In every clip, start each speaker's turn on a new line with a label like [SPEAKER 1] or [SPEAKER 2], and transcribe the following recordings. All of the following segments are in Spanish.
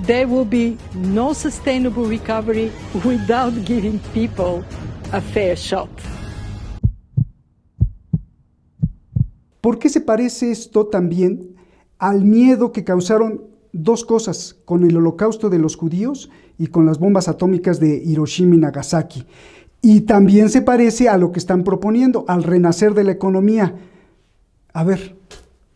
[SPEAKER 1] there will be no sustainable recovery without giving people a fair shot.
[SPEAKER 2] ¿Por qué se parece esto también al miedo que causaron dos cosas, con el holocausto de los judíos y con las bombas atómicas de Hiroshima y Nagasaki? Y también se parece a lo que están proponiendo, al renacer de la economía. A ver,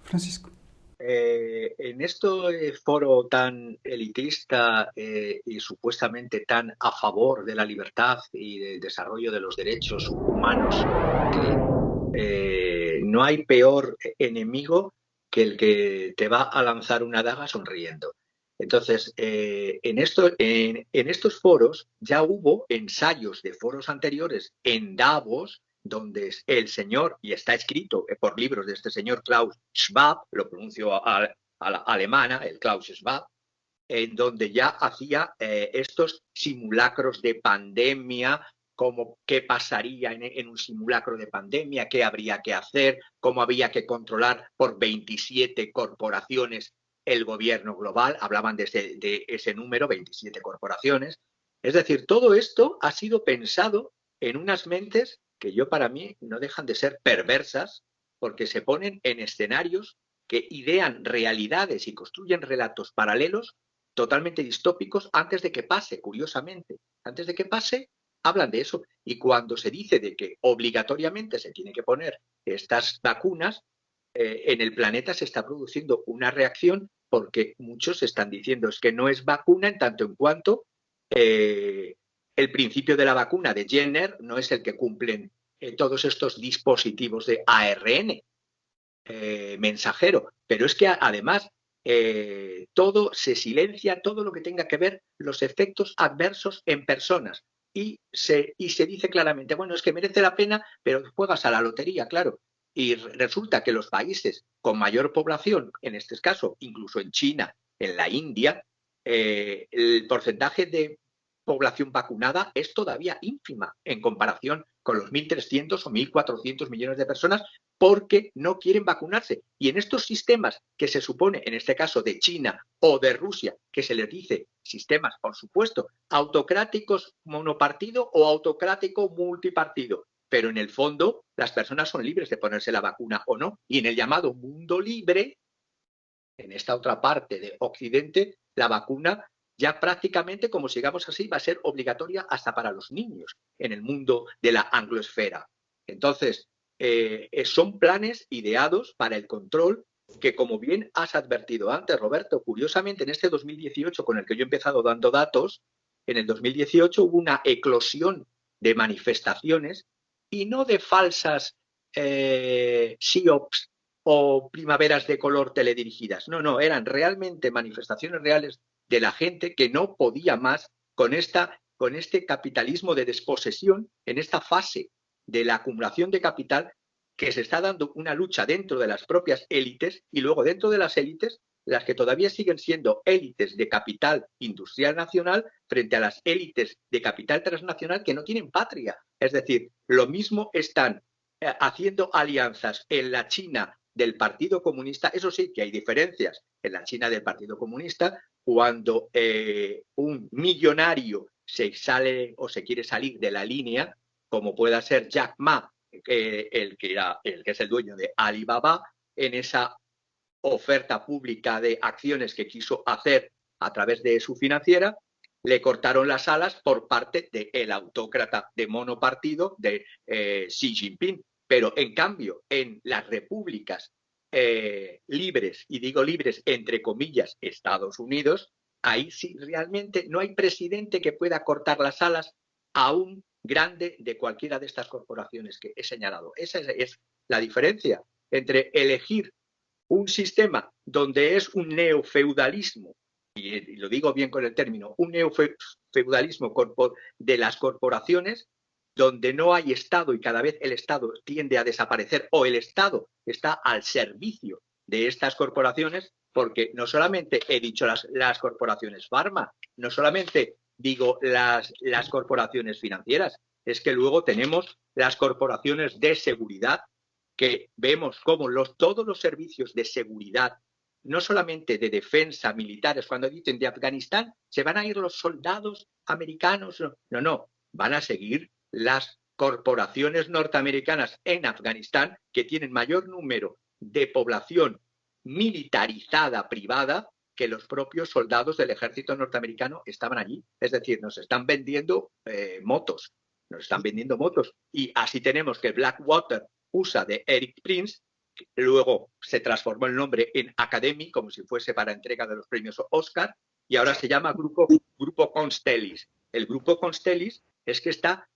[SPEAKER 2] Francisco.
[SPEAKER 3] En este foro tan elitista y supuestamente tan a favor de la libertad y del desarrollo de los derechos humanos, no hay peor enemigo que el que te va a lanzar una daga sonriendo. Entonces, en estos foros ya hubo ensayos de foros anteriores en Davos, donde el señor, y está escrito por libros de este señor Klaus Schwab, lo pronuncio a la alemana, el Klaus Schwab, en donde ya hacía estos simulacros de pandemia, como qué pasaría en un simulacro de pandemia, qué habría que hacer, cómo había que controlar por 27 corporaciones el gobierno global. Hablaban de ese número, 27 corporaciones. Es decir, todo esto ha sido pensado en unas mentes que para mí no dejan de ser perversas, porque se ponen en escenarios que idean realidades y construyen relatos paralelos totalmente distópicos antes de que pase, curiosamente. Antes de que pase, hablan de eso. Y cuando se dice de que obligatoriamente se tiene que poner estas vacunas, en el planeta se está produciendo una reacción, porque muchos están diciendo es que no es vacuna en tanto en cuanto el principio de la vacuna de Jenner no es el que cumplen todos estos dispositivos de ARN mensajero. Pero es que además todo se silencia, todo lo que tenga que ver los efectos adversos en personas. Y se dice claramente, bueno, es que merece la pena, pero juegas a la lotería, claro. Y resulta que los países con mayor población, en este caso, incluso en China, en la India, el porcentaje de población vacunada es todavía ínfima en comparación con los 1.300 o 1.400 millones de personas, porque no quieren vacunarse. Y en estos sistemas que se supone, en este caso de China o de Rusia, que se les dice sistemas, por supuesto, autocráticos monopartido o autocrático multipartido, pero en el fondo las personas son libres de ponerse la vacuna o no. Y en el llamado mundo libre, en esta otra parte de Occidente, la vacuna ya prácticamente, como sigamos así, va a ser obligatoria hasta para los niños en el mundo de la angloesfera. Entonces, son planes ideados para el control que, como bien has advertido antes, Roberto, curiosamente en este 2018, con el que yo he empezado dando datos, en el 2018 hubo una eclosión de manifestaciones y no de falsas SIOPs o primaveras de color teledirigidas. No, eran realmente manifestaciones reales de la gente que no podía más con este capitalismo de desposesión, en esta fase de la acumulación de capital, que se está dando una lucha dentro de las propias élites, y luego dentro de las élites, las que todavía siguen siendo élites de capital industrial nacional frente a las élites de capital transnacional que no tienen patria. Es decir, lo mismo están haciendo alianzas en la China del Partido Comunista. Eso sí que hay diferencias en la China del Partido Comunista, cuando un millonario se sale o se quiere salir de la línea, como pueda ser Jack Ma, el que es el dueño de Alibaba, en esa oferta pública de acciones que quiso hacer a través de su financiera, le cortaron las alas por parte del autócrata de monopartido de Xi Jinping. Pero en cambio, en las repúblicas libres, y digo libres entre comillas, Estados Unidos, ahí sí realmente no hay presidente que pueda cortar las alas a un grande de cualquiera de estas corporaciones que he señalado. Esa es la diferencia entre elegir un sistema donde es un neofeudalismo, y lo digo bien con el término, un neofeudalismo de las corporaciones, donde no hay Estado y cada vez el Estado tiende a desaparecer, o el Estado está al servicio de estas corporaciones, porque no solamente he dicho las corporaciones farma, no solamente digo las corporaciones financieras, es que luego tenemos las corporaciones de seguridad, que vemos cómo todos los servicios de seguridad no solamente de defensa militares, cuando dicen de Afganistán se van a ir los soldados americanos, no, no, van a seguir las corporaciones norteamericanas en Afganistán, que tienen mayor número de población militarizada privada que los propios soldados del ejército norteamericano estaban allí. Es decir, nos están vendiendo motos, nos están vendiendo motos. Y así tenemos que Blackwater USA de Eric Prince, luego se transformó el nombre en Academy, como si fuese para entrega de los premios Oscar, y ahora se llama Grupo Constellis. El Grupo Constellis es que está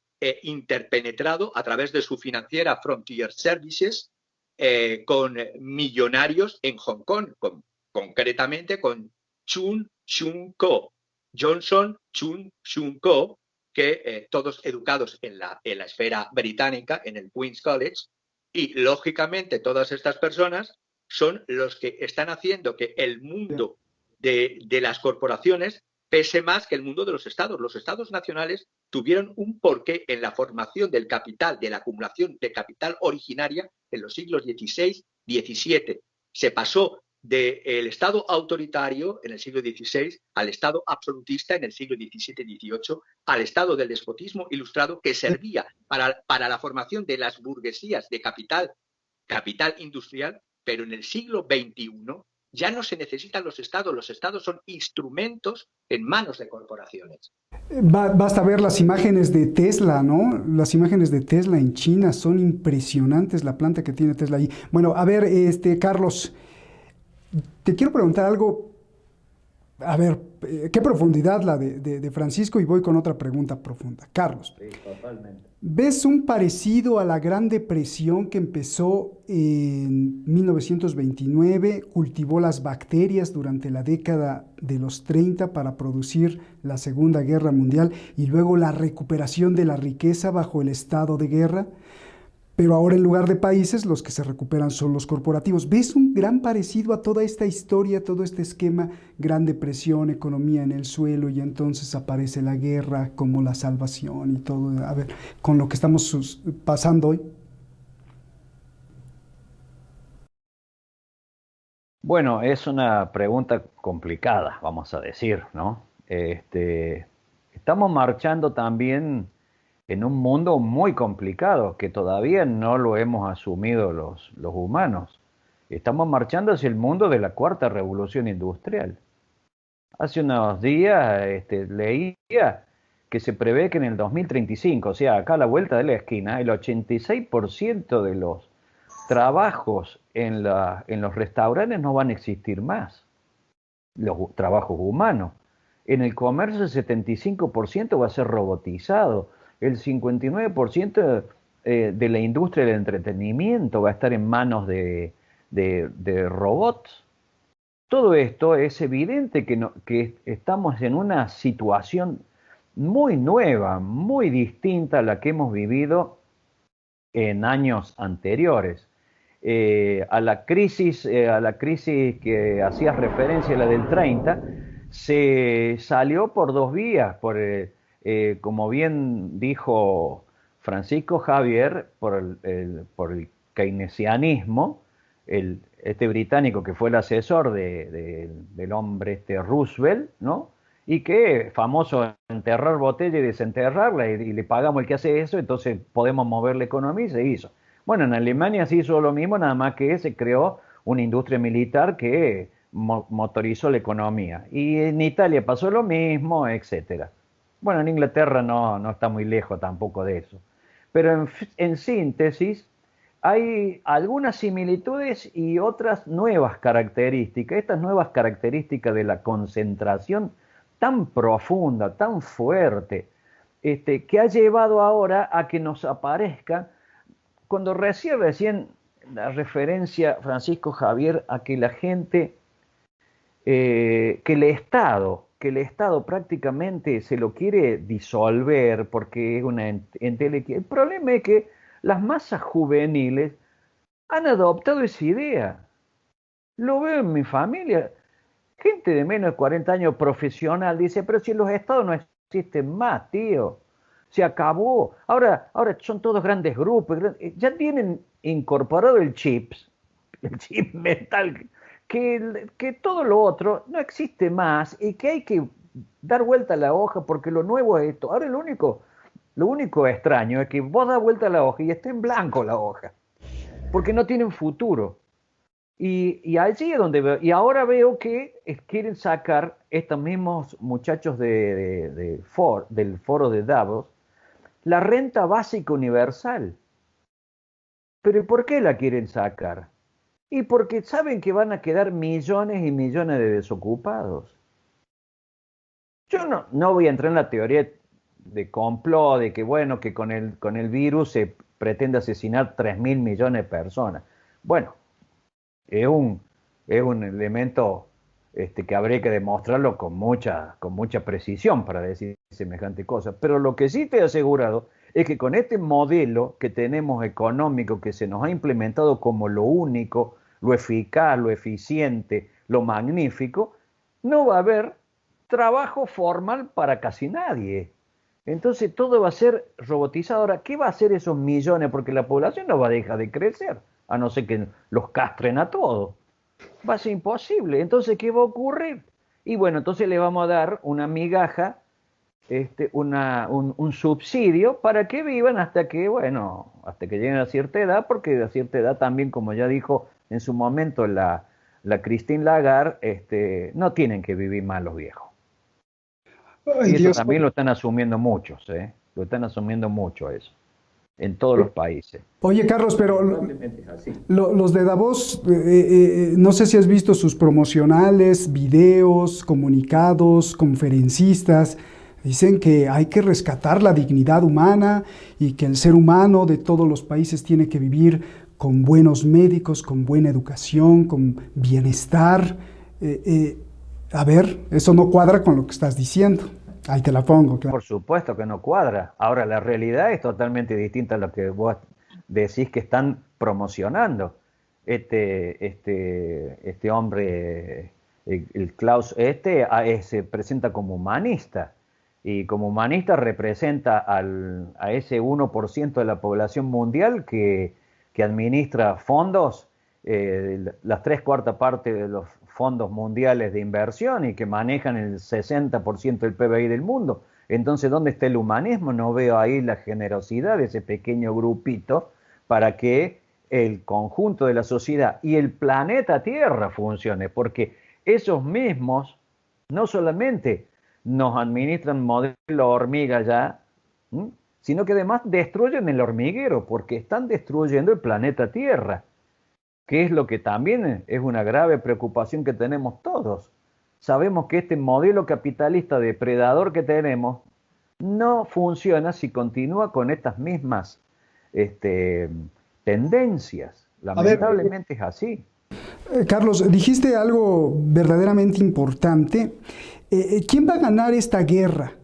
[SPEAKER 3] interpenetrado a través de su financiera Frontier Services con millonarios en Hong Kong, concretamente con Chun Shun Ko, Johnson Chun Shun Ko, que todos educados en la esfera británica, en el Queen's College, y lógicamente todas estas personas son los que están haciendo que el mundo de las corporaciones pese más que el mundo de los estados. Los estados nacionales tuvieron un porqué en la formación del capital, de la acumulación de capital originaria en los siglos XVI, XVII. Se pasó del estado autoritario en el siglo XVI al estado absolutista en el siglo XVII, XVIII, al estado del despotismo ilustrado que servía para la formación de las burguesías de capital industrial, pero en el siglo XXI ya no se necesitan los estados son instrumentos en manos de corporaciones.
[SPEAKER 2] Basta ver las imágenes de Tesla, ¿no? Las imágenes de Tesla en China son impresionantes, la planta que tiene Tesla ahí. Bueno, a ver, Carlos, te quiero preguntar algo. A ver, qué profundidad la de Francisco, y voy con otra pregunta profunda. Carlos,
[SPEAKER 4] sí, totalmente.
[SPEAKER 2] ¿Ves un parecido a la Gran Depresión que empezó en 1929, cultivó las bacterias durante la década de los 30 para producir la Segunda Guerra Mundial y luego la recuperación de la riqueza bajo el estado de guerra? Pero ahora, en lugar de países, los que se recuperan son los corporativos. ¿Ves un gran parecido a toda esta historia, todo este esquema? Gran Depresión, economía en el suelo, y entonces aparece la guerra como la salvación y todo. A ver, con lo que estamos pasando hoy.
[SPEAKER 4] Bueno, es una pregunta complicada, vamos a decir, ¿no? Estamos marchando también en un mundo muy complicado que todavía no lo hemos asumido los humanos. Estamos marchando hacia el mundo de la cuarta revolución industrial. Hace unos días leía que se prevé que en el 2035, o sea, acá a la vuelta de la esquina, el 86% de los trabajos en los restaurantes no van a existir más, los trabajos humanos. En el comercio el 75% va a ser robotizado. El 59% de la industria del entretenimiento va a estar en manos de robots. Todo esto es evidente que estamos en una situación muy nueva, muy distinta a la que hemos vivido en años anteriores. A la crisis que hacías referencia, la del 30, se salió por dos vías, como bien dijo Francisco Javier, por el keynesianismo, este británico que fue el asesor del hombre Roosevelt, ¿no? Y que famoso enterrar botella y desenterrarla, y le pagamos el que hace eso, entonces podemos mover la economía, y se hizo. Bueno, en Alemania se hizo lo mismo, nada más que se creó una industria militar que motorizó la economía. Y en Italia pasó lo mismo, etcétera. Bueno, en Inglaterra no está muy lejos tampoco de eso. Pero en síntesis, hay algunas similitudes y otras nuevas características. Estas nuevas características de la concentración tan profunda, tan fuerte, que ha llevado ahora a que nos aparezca, cuando recién la referencia Francisco Javier a que la gente, que el Estado prácticamente se lo quiere disolver porque es una entelequia. El problema es que las masas juveniles han adoptado esa idea. Lo veo en mi familia. Gente de menos de 40 años profesional dice, pero si los estados no existen más, tío. Se acabó. Ahora son todos grandes grupos. Ya tienen incorporado el chip mental que todo lo otro no existe más y que hay que dar vuelta a la hoja porque lo nuevo es esto. Ahora lo único extraño es que vos das vuelta a la hoja y está en blanco la hoja, porque no tienen futuro. Y allí es donde veo, y ahora veo que quieren sacar estos mismos muchachos del foro de Davos, la renta básica universal. Pero ¿y por qué la quieren sacar? Y porque saben que van a quedar millones y millones de desocupados. Yo no voy a entrar en la teoría de complot, de que bueno, que con el virus se pretende asesinar 3.000 millones de personas. Bueno, es es un elemento que habría que demostrarlo con mucha precisión para decir semejante cosa. Pero lo que sí te he asegurado es que con este modelo que tenemos económico, que se nos ha implementado como lo único, lo eficaz, lo eficiente, lo magnífico, no va a haber trabajo formal para casi nadie. Entonces todo va a ser robotizado. Ahora, ¿qué va a hacer esos millones? Porque la población no va a dejar de crecer, a no ser que los castren a todos. Va a ser imposible. Entonces, ¿qué va a ocurrir? Y bueno, entonces le vamos a dar una migaja, un subsidio para que vivan hasta que, bueno, hasta que lleguen a cierta edad, porque a cierta edad también, como ya dijo en su momento la Christine Lagarde, no tienen que vivir más los viejos.
[SPEAKER 2] Ay,
[SPEAKER 4] Y eso
[SPEAKER 2] Dios.
[SPEAKER 4] también lo están asumiendo muchos, ¿eh? Lo están asumiendo mucho eso, en todos los países.
[SPEAKER 2] Oye, Carlos, pero
[SPEAKER 4] Probablemente es así.
[SPEAKER 2] los de Davos, no sé si has visto sus promocionales, videos, comunicados, conferencistas. Dicen que hay que rescatar la dignidad humana y que el ser humano de todos los países tiene que vivir con buenos médicos, con buena educación, con bienestar. A ver, eso no cuadra con lo que estás diciendo. Ahí te la pongo, claro.
[SPEAKER 4] Por supuesto que no cuadra. Ahora, la realidad es totalmente distinta a lo que vos decís que están promocionando. Este hombre, el Klaus, se presenta como humanista. Y como humanista representa a ese 1% de la población mundial que administra fondos, las 3/4 partes de los fondos mundiales de inversión y que manejan el 60% del PBI del mundo. Entonces, ¿dónde está el humanismo? No veo ahí la generosidad de ese pequeño grupito para que el conjunto de la sociedad y el planeta Tierra funcione, porque esos mismos no solamente nos administran modelo hormiga ya, sino que además destruyen el hormiguero, porque están destruyendo el planeta Tierra, que es lo que también es una grave preocupación que tenemos todos. Sabemos que este modelo capitalista depredador que tenemos no funciona si continúa con estas mismas tendencias. Lamentablemente es así.
[SPEAKER 2] Carlos, dijiste algo verdaderamente importante. ¿Quién va a ganar esta guerra?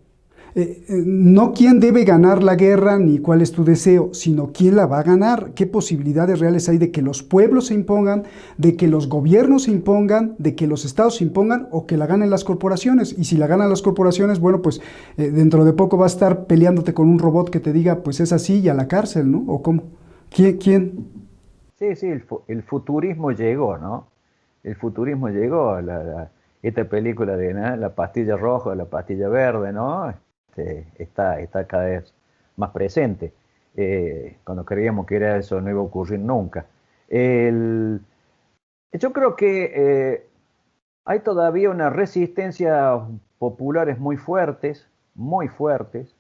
[SPEAKER 2] No quién debe ganar la guerra ni cuál es tu deseo, sino quién la va a ganar, qué posibilidades reales hay de que los pueblos se impongan, de que los gobiernos se impongan, de que los estados se impongan o que la ganen las corporaciones. Y si la ganan las corporaciones, bueno, pues dentro de poco va a estar peleándote con un robot que te diga, pues es así y a la cárcel, ¿no? ¿O cómo? ¿Quién?
[SPEAKER 4] Sí, el futurismo llegó, ¿no? El futurismo llegó, esta película de, ¿no?, la pastilla roja, la pastilla verde, ¿no? Está cada vez más presente. Cuando creíamos que era eso no iba a ocurrir nunca. Yo creo que hay todavía una resistencia populares muy fuertes, muy fuertes.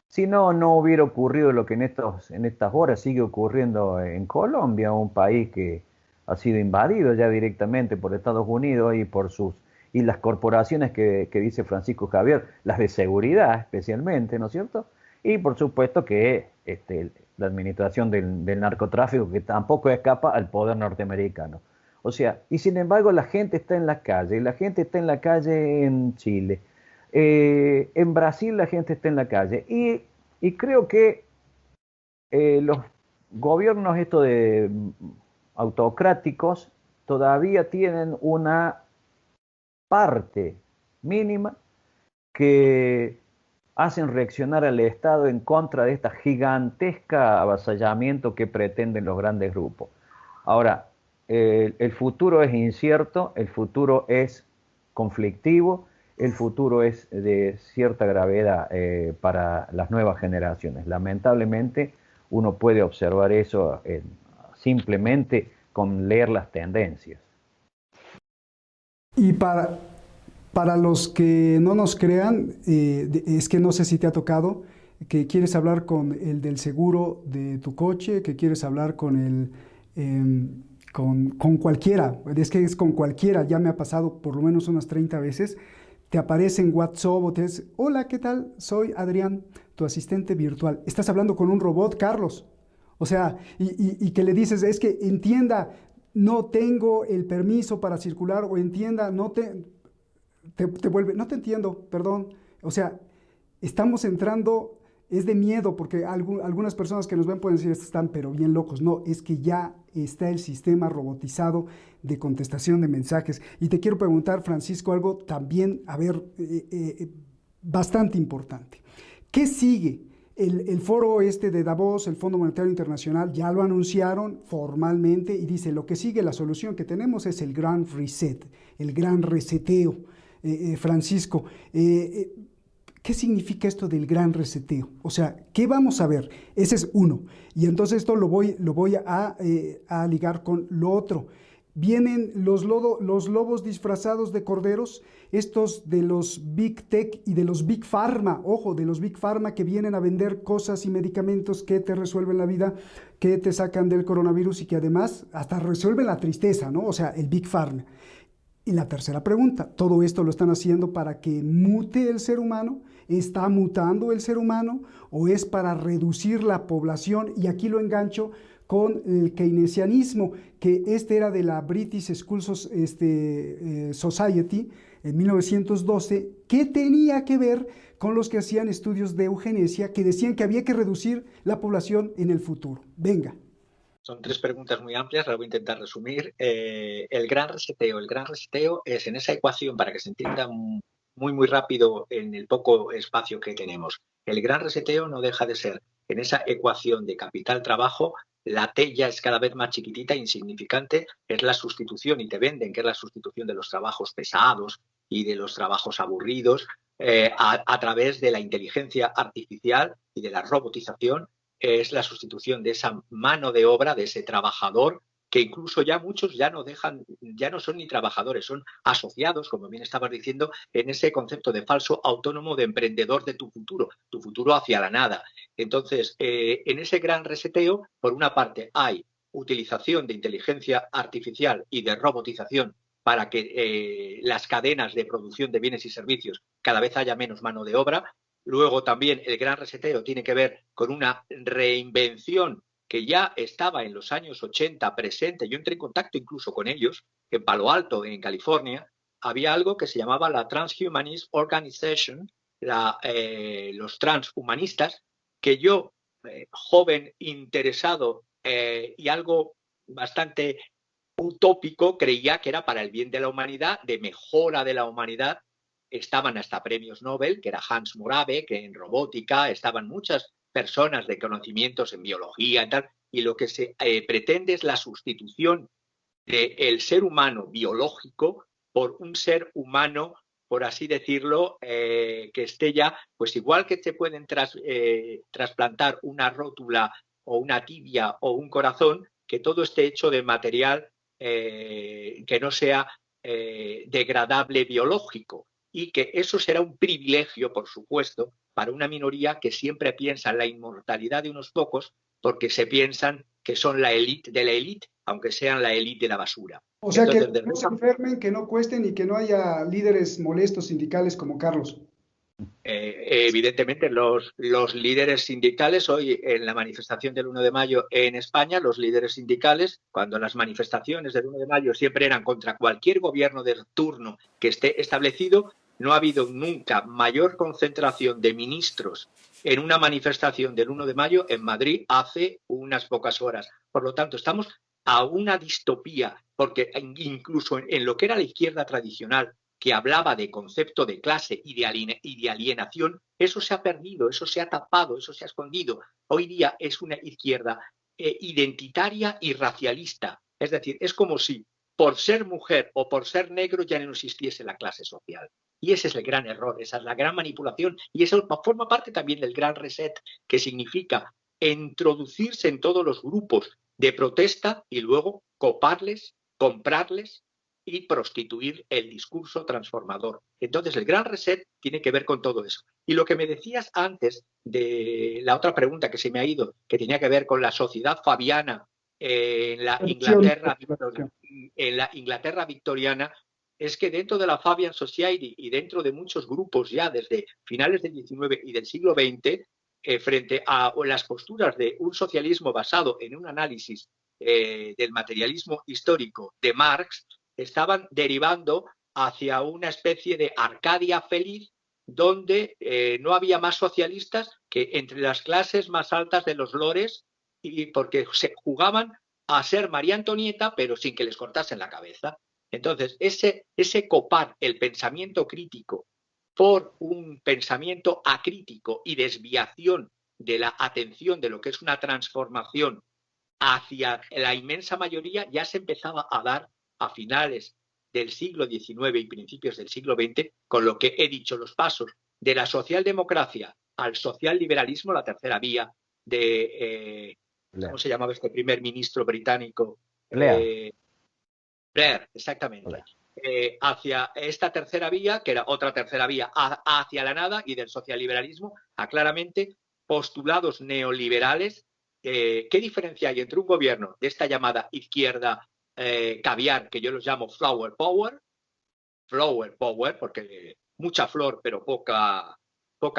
[SPEAKER 4] Si no, no hubiera ocurrido lo que en estas horas sigue ocurriendo en Colombia, un país que ha sido invadido ya directamente por Estados Unidos y las corporaciones que dice Francisco Javier, las de seguridad especialmente, ¿no es cierto? Y por supuesto que la administración del narcotráfico, que tampoco escapa al poder norteamericano. O sea, y sin embargo la gente está en la calle, la gente está en la calle en Chile, en Brasil la gente está en la calle, y creo que los gobiernos autocráticos todavía tienen una parte mínima que hacen reaccionar al Estado en contra de esta gigantesca avasallamiento que pretenden los grandes grupos. Ahora, el futuro es incierto, el futuro es conflictivo, el futuro es de cierta gravedad para las nuevas generaciones. Lamentablemente, uno puede observar eso simplemente con leer las tendencias.
[SPEAKER 2] Y para los que no nos crean, es que no sé si te ha tocado, que quieres hablar con el del seguro de tu coche, que quieres hablar con con cualquiera, es que es con cualquiera, ya me ha pasado por lo menos unas 30 veces, te aparece en WhatsApp o te dice, hola, ¿qué tal? Soy Adrián, tu asistente virtual. Estás hablando con un robot, Carlos. O sea, y que le dices, es que entienda, no tengo el permiso para circular, o entienda, te vuelve, no te entiendo, perdón. O sea, estamos entrando, es de miedo, porque algunas personas que nos ven pueden decir, estos están pero bien locos. No, es que ya está el sistema robotizado de contestación de mensajes. Y te quiero preguntar, Francisco, algo también, a ver, bastante importante. ¿Qué sigue? El foro este de Davos, el Fondo Monetario Internacional, ya lo anunciaron formalmente y dice, lo que sigue, la solución que tenemos es el gran reset, el gran reseteo. Francisco, ¿qué significa esto del gran reseteo? O sea, ¿qué vamos a ver? Ese es uno. Y entonces esto lo voy a ligar con lo otro. Vienen los lobos disfrazados de corderos, estos de los Big Tech y de los Big Pharma, ojo, de los Big Pharma que vienen a vender cosas y medicamentos que te resuelven la vida, que te sacan del coronavirus y que además hasta resuelven la tristeza, ¿no? O sea, el Big Pharma. Y la tercera pregunta, ¿todo esto lo están haciendo para que mute el ser humano? ¿Está mutando el ser humano? ¿O es para reducir la población? Y aquí lo engancho con el keynesianismo, que este era de la British School Society en 1912, que tenía que ver con los que hacían estudios de eugenesia, que decían que había que reducir la población en el futuro. Venga.
[SPEAKER 3] Son tres preguntas muy amplias, las voy a intentar resumir. El gran reseteo es en esa ecuación, para que se entienda muy rápido en el poco espacio que tenemos. El gran reseteo no deja de ser, en esa ecuación de capital-trabajo, la T ya es cada vez más chiquitita, insignificante, es la sustitución, y te venden que es la sustitución de los trabajos pesados y de los trabajos aburridos a través de la inteligencia artificial y de la robotización. Es la sustitución de esa mano de obra, de ese trabajador, que incluso ya muchos ya no son ni trabajadores, son asociados, como bien estabas diciendo, en ese concepto de falso autónomo, de emprendedor de tu futuro hacia la nada. Entonces, en ese gran reseteo, por una parte hay utilización de inteligencia artificial y de robotización para que las cadenas de producción de bienes y servicios cada vez haya menos mano de obra. Luego también el gran reseteo tiene que ver con una reinvención que ya estaba en los años 80 presente. Yo entré en contacto incluso con ellos, en Palo Alto, en California. Había algo que se llamaba la Transhumanist Organization, los transhumanistas, que yo, joven, interesado y algo bastante utópico, creía que era para el bien de la humanidad, de mejora de la humanidad. Estaban hasta premios Nobel, que era Hans Murabek, que en robótica, estaban muchas personas de conocimientos en biología y tal, y lo que se pretende es la sustitución del ser humano biológico por un ser humano, por así decirlo, que esté ya, pues igual que te pueden trasplantar una rótula o una tibia o un corazón, que todo esté hecho de material que no sea degradable biológico. Y que eso será un privilegio, por supuesto, para una minoría que siempre piensa en la inmortalidad de unos pocos, porque se piensan que son la élite de la élite, aunque sean la élite de la basura.
[SPEAKER 2] O sea, entonces, que no se enfermen, que no cuesten y que no haya líderes molestos sindicales como Carlos.
[SPEAKER 3] Evidentemente, los líderes sindicales, hoy en la manifestación del 1 de mayo en España, los líderes sindicales, cuando las manifestaciones del 1 de mayo siempre eran contra cualquier gobierno de turno que esté establecido, no ha habido nunca mayor concentración de ministros en una manifestación del 1 de mayo en Madrid hace unas pocas horas. Por lo tanto, estamos a una distopía, porque incluso en lo que era la izquierda tradicional, que hablaba de concepto de clase y de alienación, eso se ha perdido, eso se ha tapado, eso se ha escondido. Hoy día es una izquierda identitaria y racialista, Es decir, es como si por ser mujer o por ser negro ya no existiese la clase social. Y ese es el gran error, esa es la gran manipulación y eso forma parte también del gran reset, que significa introducirse en todos los grupos de protesta y luego coparles, comprarles y prostituir el discurso transformador. Entonces, el gran reset tiene que ver con todo eso. Y lo que me decías antes de la otra pregunta que se me ha ido, que tenía que ver con la sociedad fabiana en la Inglaterra victoriana, es que dentro de la Fabian Society y dentro de muchos grupos ya desde finales del XIX y del siglo XX, frente a las posturas de un socialismo basado en un análisis del materialismo histórico de Marx, estaban derivando hacia una especie de Arcadia feliz donde no había más socialistas que entre las clases más altas de los lores, y porque se jugaban a ser María Antonieta pero sin que les cortasen la cabeza. Entonces, ese copar el pensamiento crítico por un pensamiento acrítico y desviación de la atención de lo que es una transformación hacia la inmensa mayoría ya se empezaba a dar a finales del siglo XIX y principios del siglo XX, con lo que he dicho, los pasos de la socialdemocracia al socialliberalismo, la tercera vía de, ¿cómo se llamaba este primer ministro británico? Blair, exactamente. Hacia esta tercera vía, que era otra tercera vía hacia la nada, y del socialliberalismo a claramente postulados neoliberales. ¿Qué diferencia hay entre un gobierno de esta llamada izquierda caviar, que yo los llamo flower power, porque mucha flor pero poca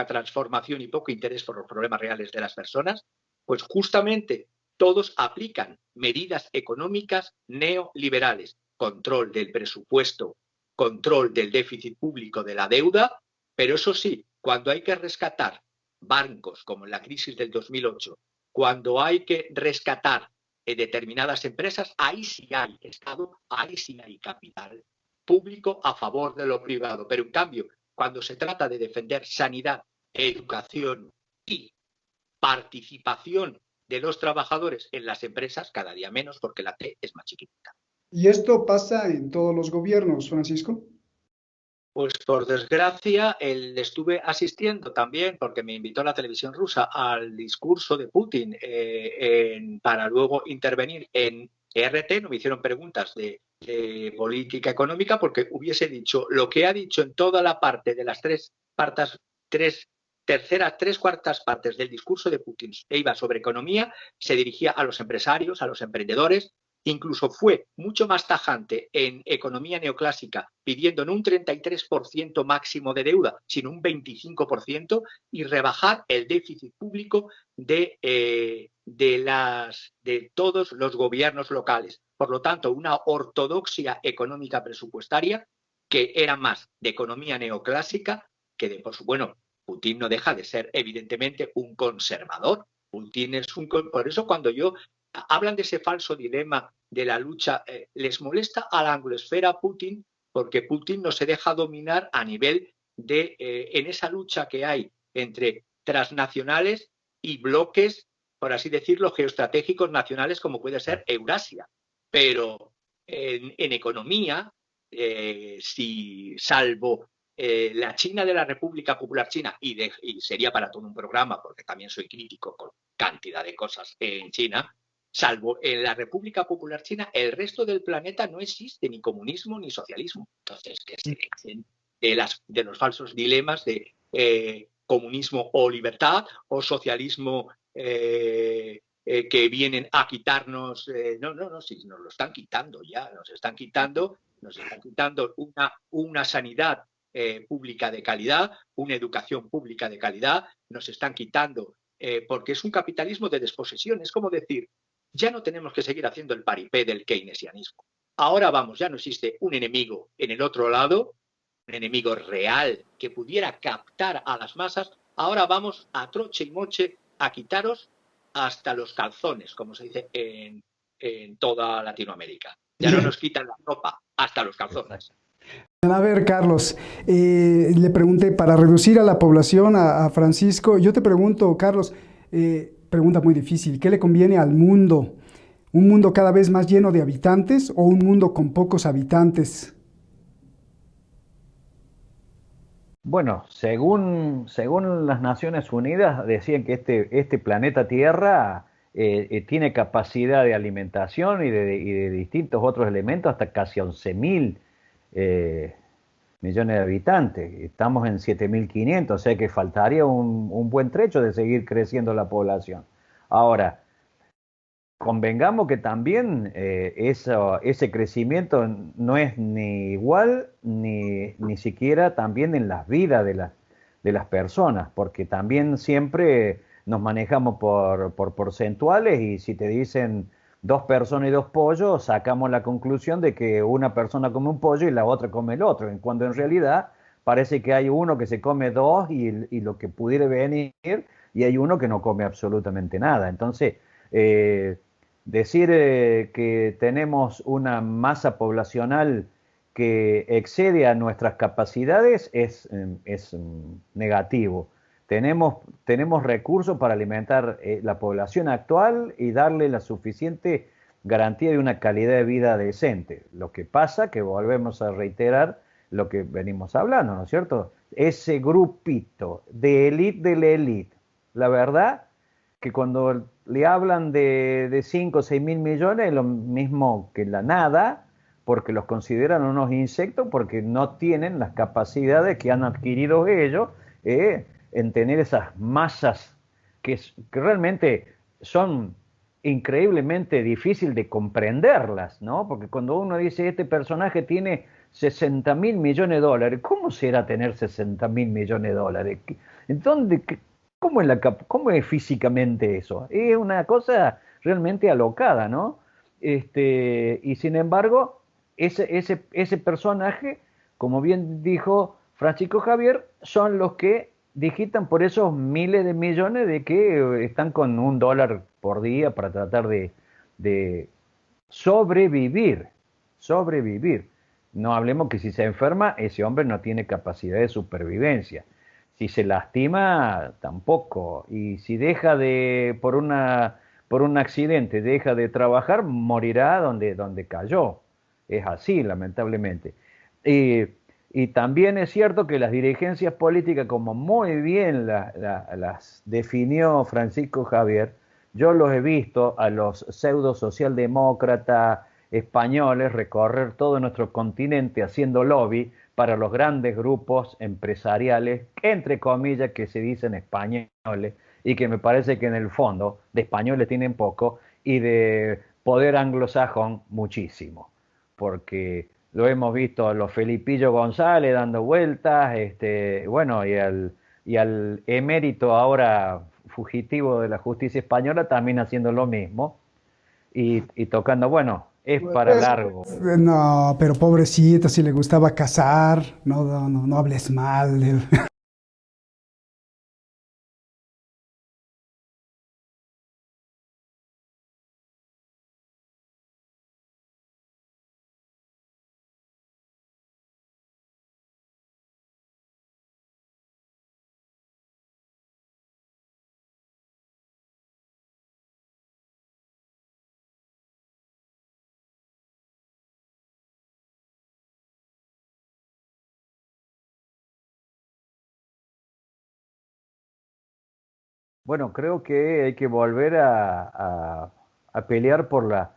[SPEAKER 3] transformación y poco interés por los problemas reales de las personas? Pues justamente todos aplican medidas económicas neoliberales, control del presupuesto, control del déficit público, de la deuda, pero eso sí, cuando hay que rescatar bancos como en la crisis del 2008, cuando hay que rescatar determinadas empresas, ahí sí hay Estado, ahí sí hay capital público a favor de lo privado. Pero en cambio, cuando se trata de defender sanidad, educación y participación de los trabajadores en las empresas, cada día menos, porque la T es más chiquitita.
[SPEAKER 2] ¿Y esto pasa en todos los gobiernos, Francisco?
[SPEAKER 3] Pues por desgracia, estuve asistiendo también, porque me invitó la televisión rusa, al discurso de Putin para luego intervenir en RT. No me hicieron preguntas de política económica porque hubiese dicho lo que ha dicho en toda la parte de las tres cuartas partes del discurso de Putin. Iba sobre economía, se dirigía a los empresarios, a los emprendedores. Incluso fue mucho más tajante en economía neoclásica, pidiendo no un 33% máximo de deuda, sino un 25%, y rebajar el déficit público de todos los gobiernos locales. Por lo tanto, una ortodoxia económica presupuestaria que era más de economía neoclásica que de, bueno, Putin no deja de ser evidentemente un conservador. Putin es por eso cuando hablan de ese falso dilema de la lucha, les molesta a la anglosfera Putin, porque Putin no se deja dominar a nivel de, en esa lucha que hay entre transnacionales y bloques, por así decirlo, geoestratégicos nacionales, como puede ser Eurasia. Pero en economía, si salvo la China de la República Popular China, y sería para todo un programa, porque también soy crítico con cantidad de cosas en China, salvo en la República Popular China, el resto del planeta no existe ni comunismo ni socialismo. Entonces, que se dejen de los falsos dilemas de comunismo o libertad, o socialismo que vienen a quitarnos. No, si nos lo están quitando ya, nos están quitando una sanidad pública de calidad, una educación pública de calidad, nos están quitando, porque es un capitalismo de desposesión. Es como decir, ya no tenemos que seguir haciendo el paripé del keynesianismo. Ahora vamos, ya no existe un enemigo en el otro lado, un enemigo real que pudiera captar a las masas. Ahora vamos a troche y moche a quitaros hasta los calzones, como se dice en toda Latinoamérica. Ya no nos quitan la ropa, hasta los calzones.
[SPEAKER 2] A ver, Carlos, le pregunté, para reducir a la población, a Francisco, yo te pregunto, Carlos, pregunta muy difícil, ¿qué le conviene al mundo? ¿Un mundo cada vez más lleno de habitantes o un mundo con pocos habitantes?
[SPEAKER 4] Bueno, según las Naciones Unidas, decían que este planeta Tierra tiene capacidad de alimentación y de distintos otros elementos hasta casi 11.000 millones de habitantes. Estamos en 7.500, o sea que faltaría un buen trecho de seguir creciendo la población. Ahora, convengamos que también ese crecimiento no es ni igual ni siquiera también en las vidas de las personas, porque también siempre nos manejamos por porcentuales y si te dicen 2 personas y 2 pollos, sacamos la conclusión de que una persona come un pollo y la otra come el otro, cuando en realidad parece que hay uno que se come dos y lo que pudiera venir, y hay uno que no come absolutamente nada. Entonces, eh, decir que tenemos una masa poblacional que excede a nuestras capacidades es negativo. Tenemos recursos para alimentar la población actual y darle la suficiente garantía de una calidad de vida decente. Lo que pasa que volvemos a reiterar lo que venimos hablando, ¿no es cierto? Ese grupito de élite de la élite, la verdad que cuando le hablan de 5 o 6 mil millones es lo mismo que la nada, porque los consideran unos insectos, porque no tienen las capacidades que han adquirido ellos en tener esas masas que realmente son increíblemente difícil de comprenderlas, ¿no? Porque cuando uno dice, este personaje tiene 60.000 millones de dólares, ¿cómo será tener 60.000 millones de dólares? Entonces, ¿cómo es físicamente eso? Es una cosa realmente alocada, ¿no? Y sin embargo, ese personaje, como bien dijo Francisco Javier, son los que digitan por esos miles de millones de que están con $1 por día para tratar de sobrevivir, sobrevivir. No hablemos que si se enferma, ese hombre no tiene capacidad de supervivencia. Si se lastima, tampoco. Y si deja por un accidente, deja de trabajar, morirá donde cayó. Es así, lamentablemente. Y, y también es cierto que las dirigencias políticas, como muy bien las definió Francisco Javier, yo los he visto a los pseudo socialdemócratas españoles recorrer todo nuestro continente haciendo lobby para los grandes grupos empresariales, entre comillas, que se dicen españoles, y que me parece que en el fondo de españoles tienen poco y de poder anglosajón muchísimo, porque lo hemos visto a los Felipillo González dando vueltas, bueno, y al emérito ahora fugitivo de la justicia española también haciendo lo mismo y tocando, bueno, es para largo.
[SPEAKER 2] No, pero pobrecito, si le gustaba cazar, no, no, no, no hables mal.
[SPEAKER 4] Bueno, creo que hay que volver a pelear por,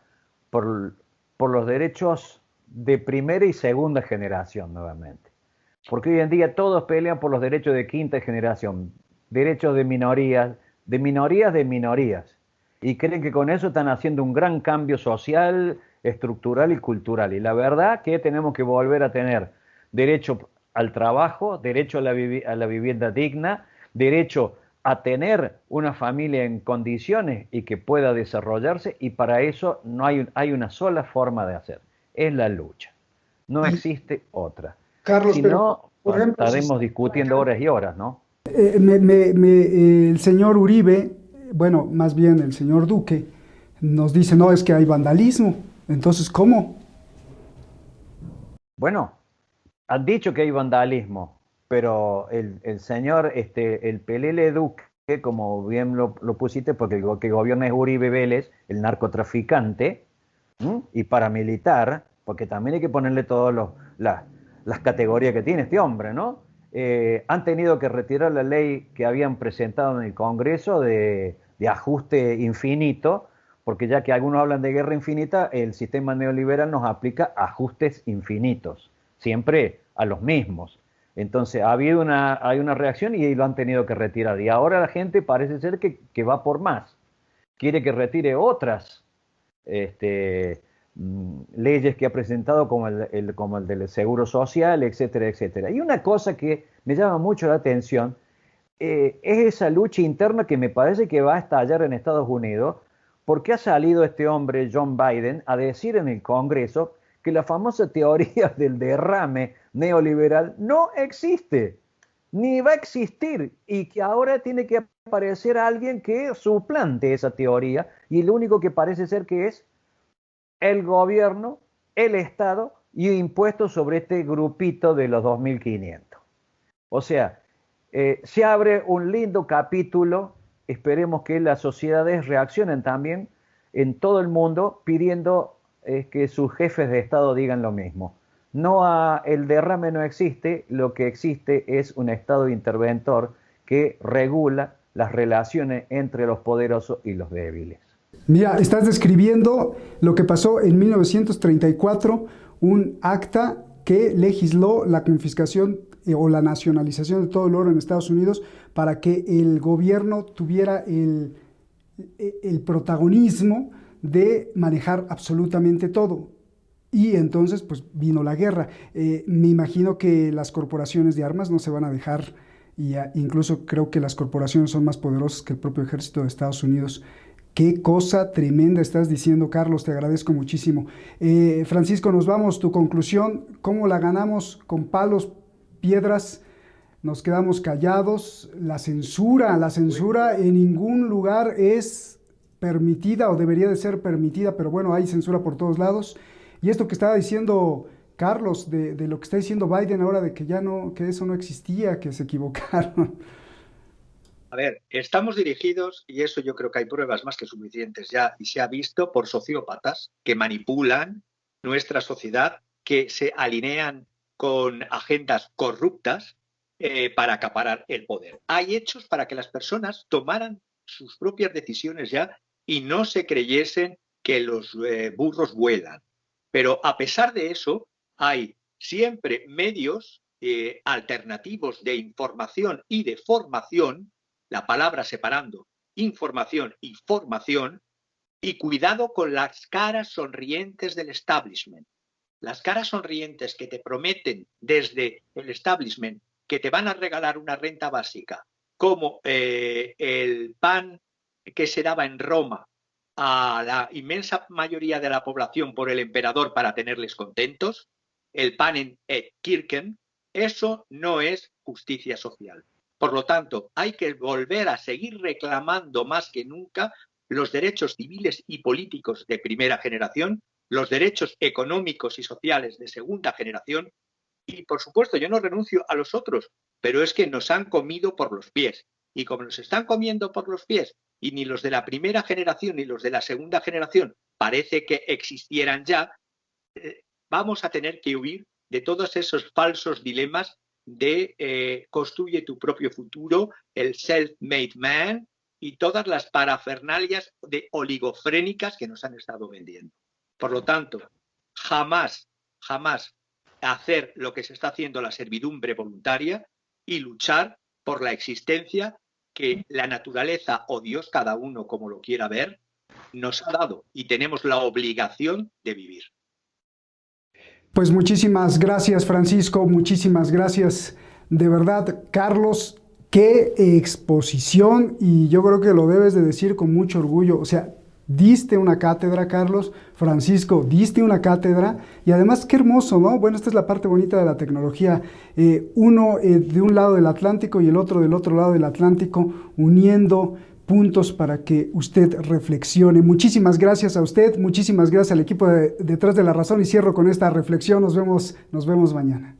[SPEAKER 4] por los derechos de primera y segunda generación nuevamente. Porque hoy en día todos pelean por los derechos de quinta generación, derechos de minorías, de minorías de minorías. Y creen que con eso están haciendo un gran cambio social, estructural y cultural. Y la verdad que tenemos que volver a tener derecho al trabajo, derecho a la vivienda digna, derecho a tener una familia en condiciones y que pueda desarrollarse, y para eso no hay una sola forma de hacer, es la lucha, no
[SPEAKER 2] Y
[SPEAKER 4] existe otra.
[SPEAKER 2] Carlos,
[SPEAKER 4] Si
[SPEAKER 2] pero
[SPEAKER 4] no,
[SPEAKER 2] por ejemplo, si
[SPEAKER 4] estaremos discutiendo horas y horas, ¿no?
[SPEAKER 2] el señor Uribe, bueno, más bien el señor Duque, nos dice, no, es que hay vandalismo. Entonces, ¿cómo?
[SPEAKER 4] Bueno, han dicho que hay vandalismo, pero el señor, el Pelele Duque, como bien lo pusiste, porque el que gobierna es Uribe Vélez, el narcotraficante, y paramilitar, porque también hay que ponerle todas las categorías que tiene este hombre, ¿no? Han tenido que retirar la ley que habían presentado en el Congreso de ajuste infinito, porque ya que algunos hablan de guerra infinita, el sistema neoliberal nos aplica ajustes infinitos, siempre a los mismos. Entonces hay una reacción y lo han tenido que retirar. Y ahora la gente parece ser que va por más. Quiere que retire otras leyes que ha presentado como el del Seguro Social, etcétera, etcétera. Y una cosa que me llama mucho la atención es esa lucha interna que me parece que va a estallar en Estados Unidos, porque ha salido este hombre, John Biden, a decir en el Congreso que la famosa teoría del derrame neoliberal no existe, ni va a existir, y que ahora tiene que aparecer alguien que suplante esa teoría, y lo único que parece ser que es el gobierno, el Estado y impuestos sobre este grupito de los 2.500. O sea, se abre un lindo capítulo. Esperemos que las sociedades reaccionen también en todo el mundo pidiendo que sus jefes de Estado digan lo mismo. El derrame no existe, lo que existe es un Estado interventor que regula las relaciones entre los poderosos y los débiles.
[SPEAKER 2] Mira, estás describiendo lo que pasó en 1934, un acta que legisló la confiscación o la nacionalización de todo el oro en Estados Unidos para que el gobierno tuviera el protagonismo de manejar absolutamente todo. Y entonces pues vino la guerra. Me imagino que las corporaciones de armas no se van a dejar, y incluso creo que las corporaciones son más poderosas que el propio ejército de Estados Unidos. Qué cosa tremenda estás diciendo, Carlos, te agradezco muchísimo. Francisco, nos vamos, tu conclusión, ¿cómo la ganamos? ¿Con palos, piedras? ¿Nos quedamos callados? La censura en ningún lugar es permitida o debería de ser permitida, pero bueno, hay censura por todos lados. Y esto que estaba diciendo Carlos, de lo que está diciendo Biden ahora, de que ya no, que eso no existía, que se equivocaron.
[SPEAKER 3] A ver, estamos dirigidos, y eso yo creo que hay pruebas más que suficientes ya, y se ha visto por sociópatas que manipulan nuestra sociedad, que se alinean con agendas corruptas para acaparar el poder. Hay hechos para que las personas tomaran sus propias decisiones ya y no se creyesen que los burros vuelan. Pero a pesar de eso, hay siempre medios alternativos de información y de formación, la palabra separando información y formación, y cuidado con las caras sonrientes del establishment. Las caras sonrientes que te prometen desde el establishment que te van a regalar una renta básica, como el pan que se daba en Roma a la inmensa mayoría de la población por el emperador para tenerles contentos, el pan en Kirchen, eso no es justicia social. Por lo tanto, hay que volver a seguir reclamando más que nunca los derechos civiles y políticos de primera generación, los derechos económicos y sociales de segunda generación, y por supuesto yo no renuncio a los otros, pero es que nos han comido por los pies. Y como nos están comiendo por los pies, y ni los de la primera generación ni los de la segunda generación parece que existieran ya, vamos a tener que huir de todos esos falsos dilemas de construye tu propio futuro, el self-made man y todas las parafernalias de oligofrénicas que nos han estado vendiendo. Por lo tanto, jamás hacer lo que se está haciendo la servidumbre voluntaria y luchar por la existencia que la naturaleza o Dios, cada uno como lo quiera ver, nos ha dado y tenemos la obligación de vivir.
[SPEAKER 2] Pues muchísimas gracias, Francisco, muchísimas gracias. De verdad, Carlos, qué exposición, y yo creo que lo debes de decir con mucho orgullo. O sea, diste una cátedra, Carlos. Francisco, diste una cátedra, y además qué hermoso, ¿no? Bueno, esta es la parte bonita de la tecnología. Uno de un lado del Atlántico y el otro del otro lado del Atlántico, uniendo puntos para que usted reflexione. Muchísimas gracias a usted, muchísimas gracias al equipo de Detrás de la Razón, y cierro con esta reflexión. Nos vemos mañana.